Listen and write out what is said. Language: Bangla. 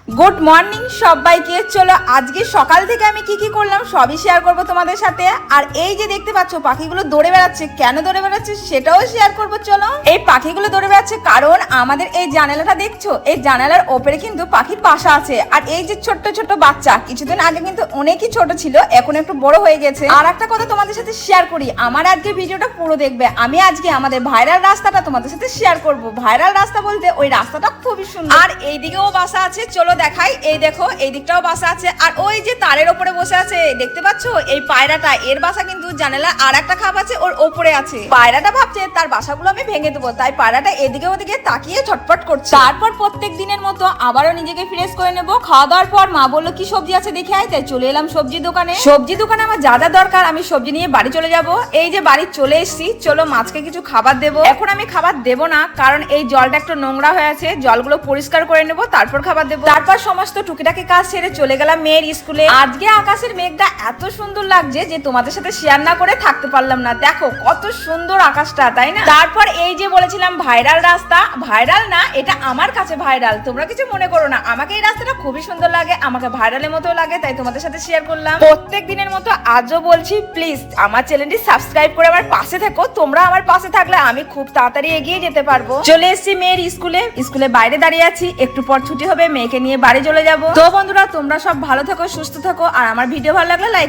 গুড মর্নিং সবাইকে। চলো আজকে সকাল থেকে আমি কি কি করলাম সবই শেয়ার করব তোমাদের সাথে। আর এই যে দেখতে পাচ্ছ পাখিগুলো দৌড়ে বেড়াচ্ছে, কেন দৌড়ে বেড়াচ্ছে সেটাও শেয়ার করব। চলো, এই পাখিগুলো দৌড়ে বেড়াচ্ছে কারণ আমাদের এই জানালাটা দেখছো, এই জানালার ওপরে কিন্তু পাখির বাসা আছে। আর এই যে ছোট্ট ছোট্ট বাচ্চা, কিছুদিন আগে কিন্তু অনেকই ছোট ছিল, এখন একটু বড় হয়ে গেছে। আর একটা কথা তোমাদের সাথে শেয়ার করি, আমার আজকে ভিডিওটা পুরো দেখবে। আমি আজকে আমাদের ভাইরাল রাস্তাটা তোমাদের সাথে শেয়ার করব। ভাইরাল রাস্তা বলতে ওই রাস্তাটা খুবই সুন্দর। আর এইদিকেও বাসা আছে, চলো দেখাই। এই দেখো এই দিকটাও বাসা আছে। আর ওই যে তারের ওপরে বসে আছে দেখতে পাচ্ছ এই পায়রাটা, এর বাসা কিন্তু জানালার আর একটা খাপ আছে ওর ওপরে আছে। পায়রাটা ভাবছে তার বাসাগুলো আমি ভেঙে দেবো, তাই পায়রাটা এদিকে ওদিকে তাকিয়ে ছটফট করছে। তারপর প্রত্যেক দিনের মতো আবারও নিজেকে ফ্রেশ করে নেবো। খাওয়া দাওয়ার পর মা বললো কি সবজি আছে দেখে আয়, তাই চলে এলাম সবজি দোকানে। সবজি দোকানে আমার যা যা দরকার আমি সবজি নিয়ে বাড়ি চলে যাব। এই যে বাড়ি চলে এসেছি, চলো মাছকে কিছু খাবার দেবো। এখন আমি খাবার দেবো না, কারণ এই জলটা একটু নোংরা হয়ে আছে, জলগুলো পরিষ্কার করে নেবো তারপর খাবার দেবো। তারপর সমস্ত টুকিটাকি কাজ সেরে চলে গেলাম মেয়ের স্কুলে। আজকে আকাশের মেঘটা এত সুন্দর লাগছে যে তোমাদের সাথে শেয়ার না করে থাকতে পারলাম না। দেখো কত সুন্দর আকাশটা, তাই না? তারপর এই যে বলেছিলাম ভাইরাল রাস্তা, ভাইরাল না, এটা আমার কাছে ভাইরাল, তোমরা কিছু মনে করো না। আমাকে এই রাস্তাটা খুবই সুন্দর লাগে, আমাকে ভাইরালের মতো লাগে, তাই তোমাদের সাথে শেয়ার করলাম। প্রত্যেক দিনের মতো আজও বলছি, প্লিজ আমার চ্যানেলটি সাবস্ক্রাইব করে আমার পাশে থেকো। তোমরা আমার পাশে থাকলে আমি খুব তাড়াতাড়ি এগিয়ে যেতে পারবো। চলে এসেছি মেয়ের স্কুলে বাইরে দাঁড়িয়ে আছি, একটু পর ছুটি হবে, মেয়েকে নিয়ে বাড়ি চলে যাব। তো বন্ধুরা তোমরা সব ভালো থেকো, সুস্থ থেকো, আর আমার ভিডিও ভালো লাগলে লাইক